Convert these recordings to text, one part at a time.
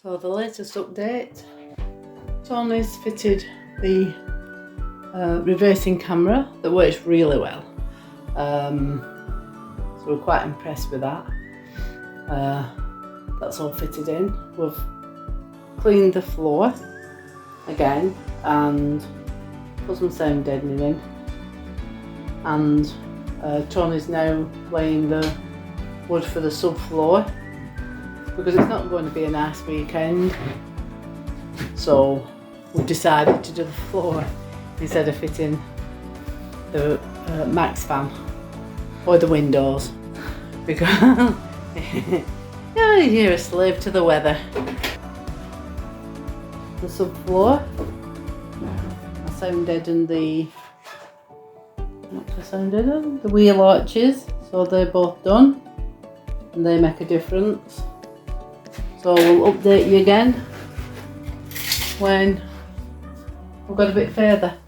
So the latest update, Tony's fitted the reversing camera that works really well. So we're quite impressed with that. That's all fitted in. We've cleaned the floor again and put some sound deadening in. And Tony's now laying the wood for the subfloor because it's not going to be a nice weekend. So we've decided to do the floor instead of fitting the max fan or the windows because you're a slave to the weather. The subfloor, I sound deadened the wheel arches, so they're both done and they make a difference. So we'll update you again when we've got a bit further.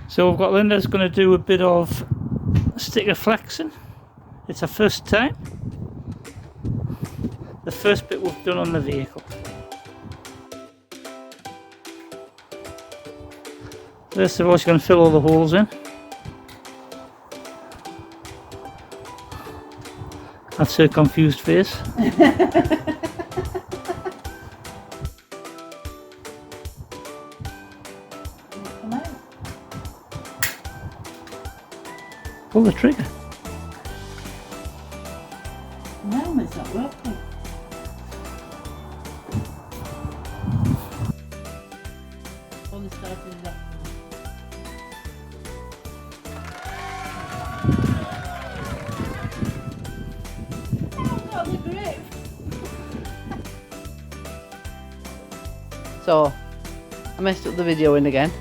So we've got Linda's going to do a bit of Stikaflexing. It's her first time. The first bit we've done on the vehicle. First of all, she's going to fill all the holes in. That's her confused face. Pull the trigger. No, it's not working. Only started it up. So, I messed up the video in again.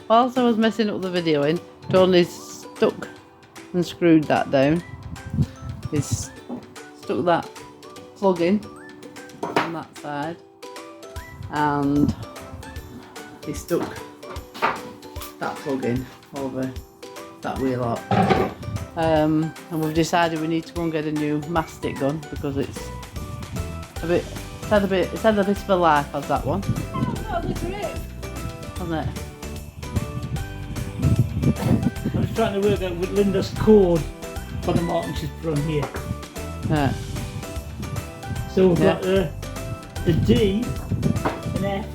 Whilst I was messing up the video in, Tony's stuck and screwed that down. He's stuck that plug in on that side and he stuck that plug in over that wheel up. And we've decided we need to go and get a new mastic gun because it's had a bit of a life as that one. Oh, the grip! Hasn't it? I was trying to work out with Linda's code for the marking she's put on here. Yeah. So we've got a D, an F,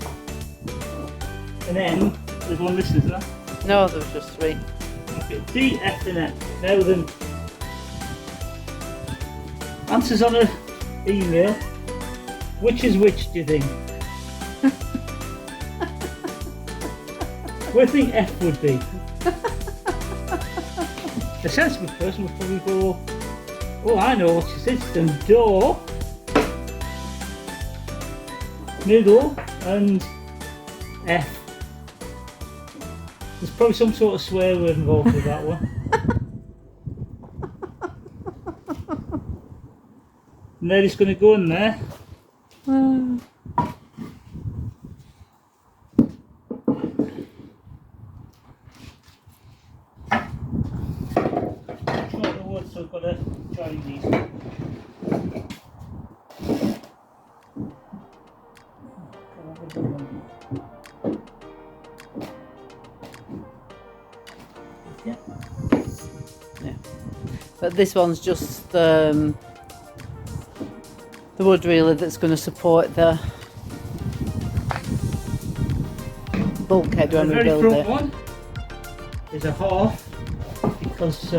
an N. There's one missing, isn't there? No, there was just three. Okay, D, F and N. Now then, answers on an email. Which is which, do you think? Where do you think F would be? A sensible person would probably go, oh, I know what she says, then door, middle, and F. There's probably some sort of swear word involved with that one. And then it's going to go in there. So I've got to join these. Yeah. But this one's just the wood really that's going to support the bulkhead when we build it. The very front one is a half because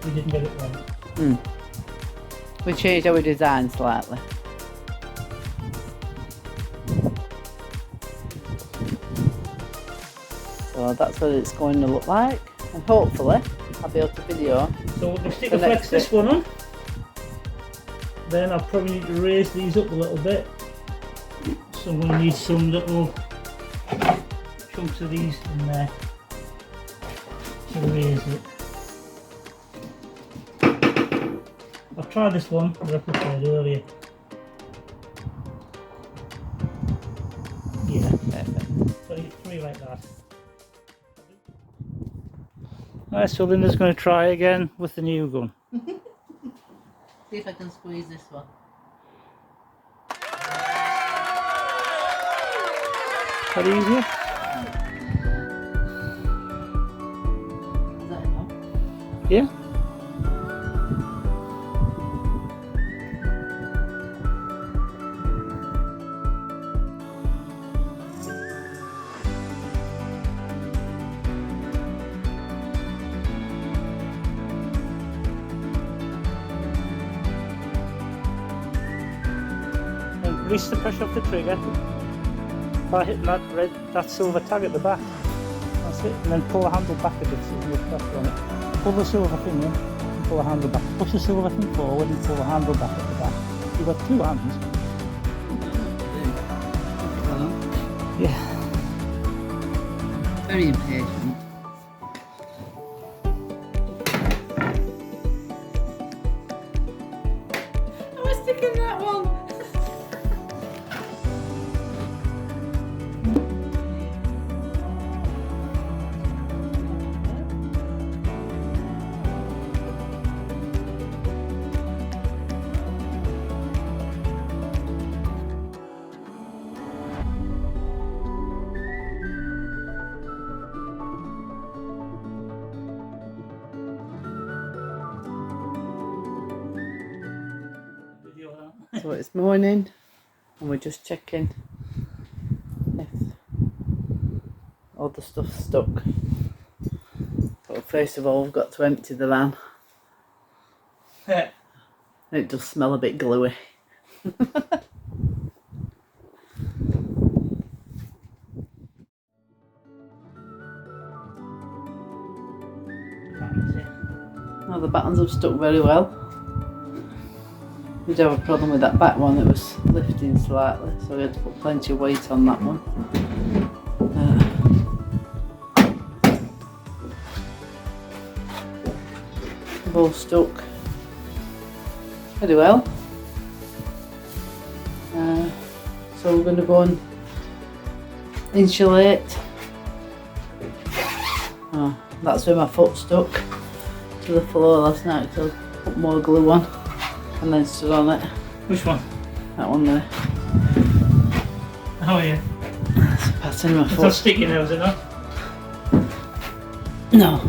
we didn't get it right. We changed our design slightly. So that's what it's going to look like, and hopefully I'll be able to video. So we'll Stikaflex this one on. Then I'll probably need to raise these up a little bit. So I'm going to need some little chunks of these in there to raise it. I've tried this one that I prepared earlier. Yeah, perfect. So you three like that. Right, so Linda's going to try again with the new gun. See if I can squeeze this one. That easier? Is that enough? Yeah. And release the pressure off the trigger by hitting that silver tag at the back. That's it. And then pull the handle back a bit so there's no pressure on it. Pull the silver thing in and pull the handle back. Push the silver thing forward and pull the handle back at the back. You've got two hands. Yeah. Very impatient. I was sticking that one. So it's morning and we're just checking if all the stuff's stuck. But first of all we've got to empty the van. It does smell a bit gluey. Well, the buttons have stuck very well. We did have a problem with that back one, it was lifting slightly, so we had to put plenty of weight on that one. They've all stuck very well. So we're going to go and insulate. Oh, that's where my foot stuck to the floor last night, so I put more glue on. And then stood on it. Which one? That one there. Oh yeah. That's a pattern in my It's foot. not sticky now, is it not? No.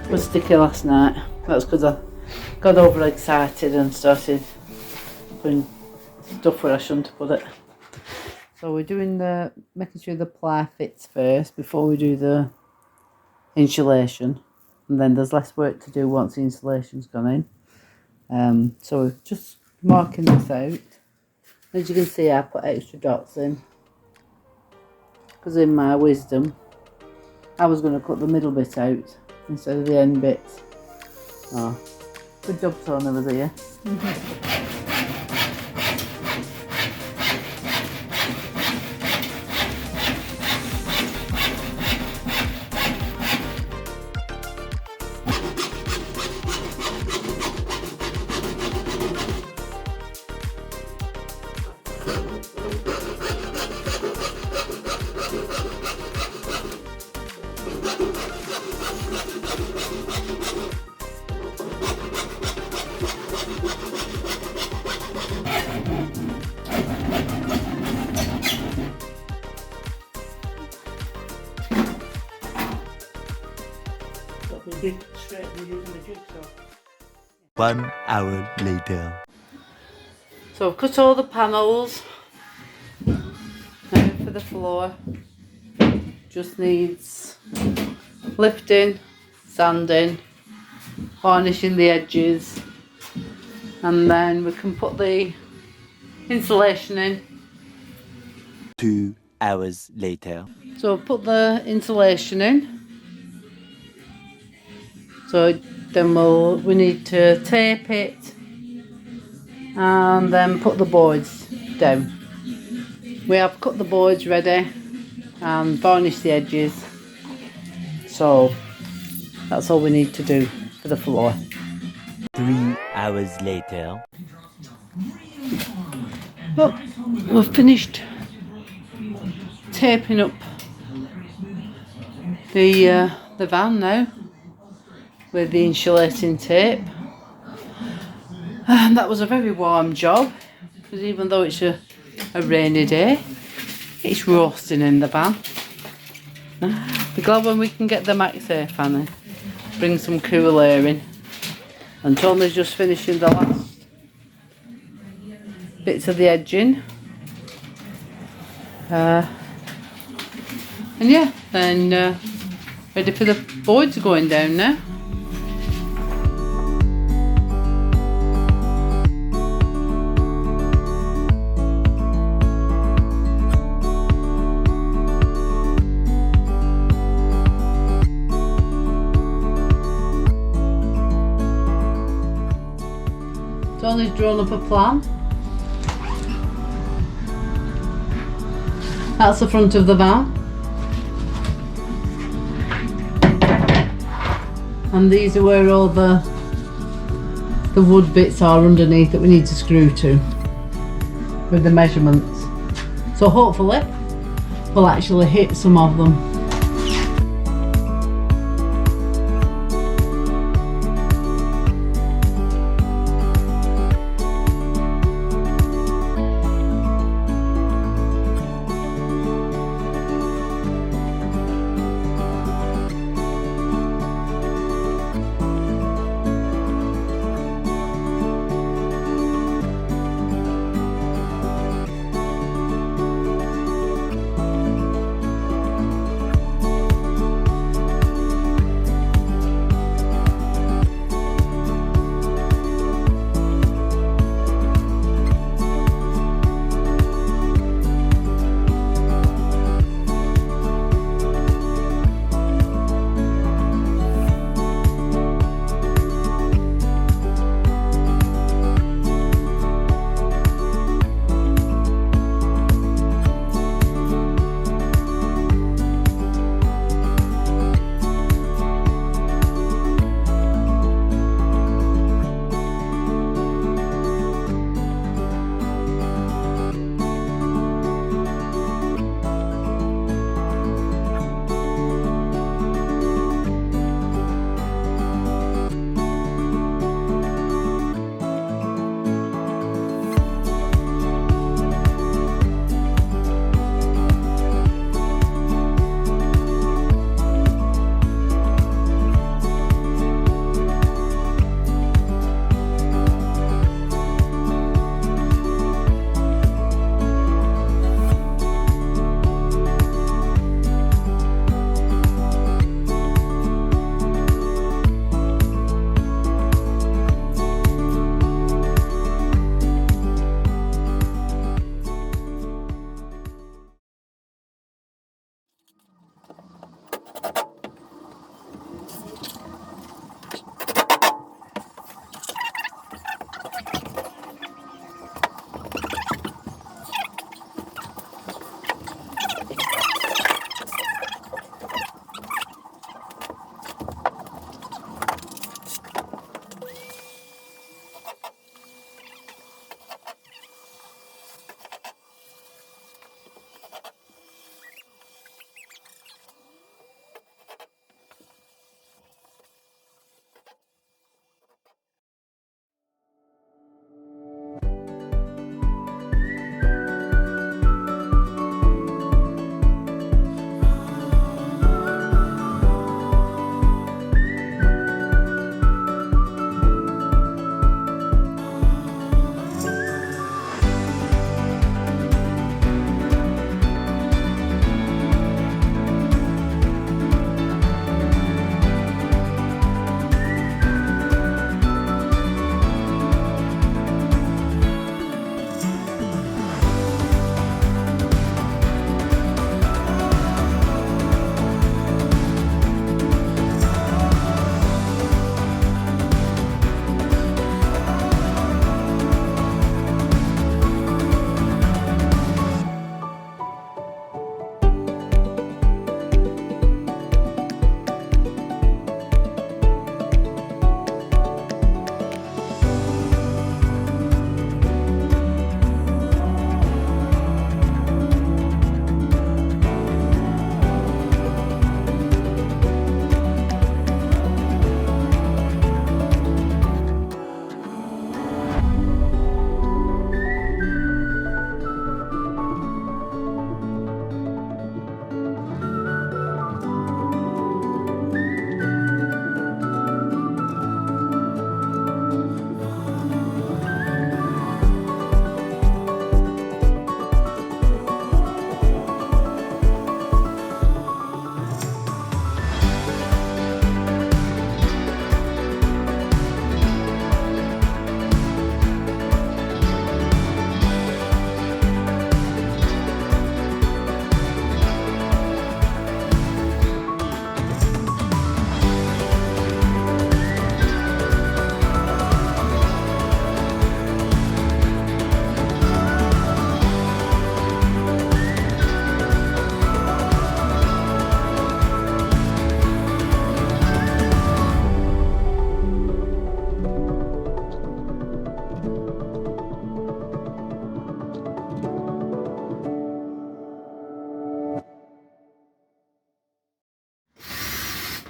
It was sticky last night. That's because I got overexcited and started putting stuff where I shouldn't have put it. So we're doing making sure the ply fits first before we do the insulation. And then there's less work to do once the insulation's gone in. So we're just marking this out. As you can see, I put extra dots in because in my wisdom I was going to cut the middle bit out instead of the end bit. Oh, good job Tony was here. Straight using the jigsaw. 1 hour later. So I've cut all the panels. Now for the floor. Just needs lifting, sanding, varnishing the edges, and then we can put the insulation in. 2 hours later. So I've put the insulation in. So then we need to tape it and then put the boards down. We have cut the boards ready and varnished the edges. So that's all we need to do for the floor. 3 hours later. Well, we've finished taping up the van now with the insulating tape. And that was a very warm job, because even though it's a rainy day, it's roasting in the van. We're glad when we can get the MaxAir fan in, bring some cool air in. And Tony's just finishing the last bits of the edging. And yeah, then ready for the boards going down now. Tony's drawn up a plan. That's the front of the van. And these are where all the wood bits are underneath that we need to screw to with the measurements. So hopefully we'll actually hit some of them.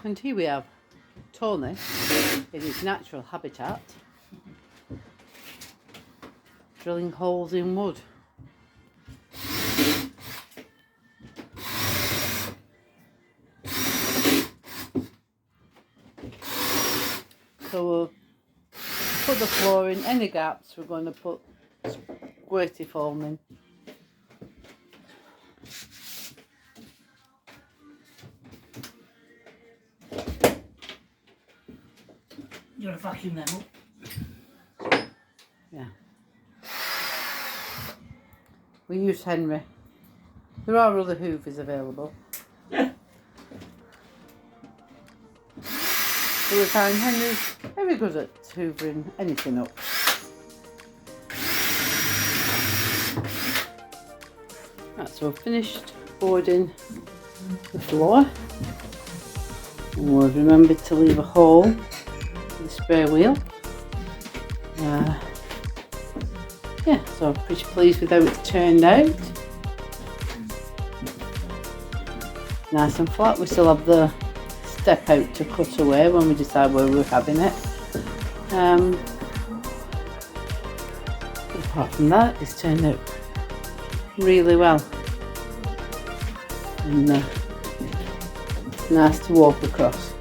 And here we have Tony in his natural habitat, drilling holes in wood. So we'll put the floor in, any gaps we're going to put squirty foam in. You gotta vacuum them up. Yeah. We use Henry. There are other hoovers available. But we find Henry's very good at hoovering anything up. Right, so we've finished boarding the floor. And we've remembered to leave a hole for the spare wheel. Yeah, so I'm pretty pleased with how it turned out. Nice and flat. We still have the step out to cut away when we decide where we're having it. Apart from that, it's turned out really well. And it's nice to walk across.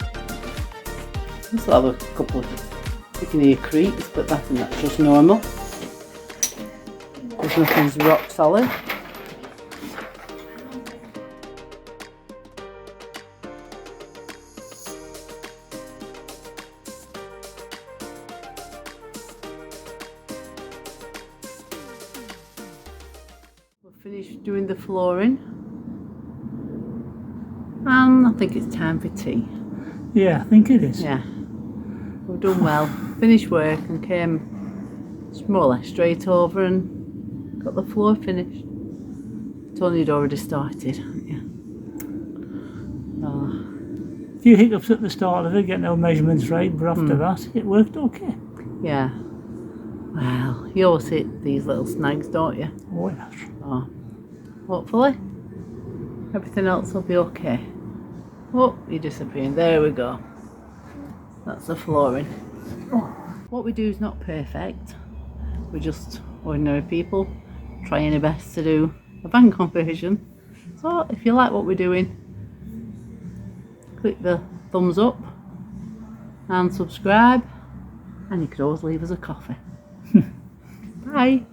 We still have a couple of you can hear creaks, but that's just normal. There's nothing's rock solid. We've finished doing the flooring, and I think it's time for tea. Yeah, I think it is. Yeah, we've done well. Finished work and came more or less straight over and got the floor finished. Tony had already started, hadn't you? Oh. A few hiccups at the start of it, getting our measurements right, but after that it worked okay. Yeah. Well, you always hit these little snags, don't you? Oh yes. Oh. Hopefully everything else will be okay. Oh, you're disappearing. There we go. That's the flooring. Oh. What we do is not perfect. We're just ordinary people trying our best to do a van conversion. So if you like what we're doing, click the thumbs up and subscribe, and you could always leave us a coffee. Bye.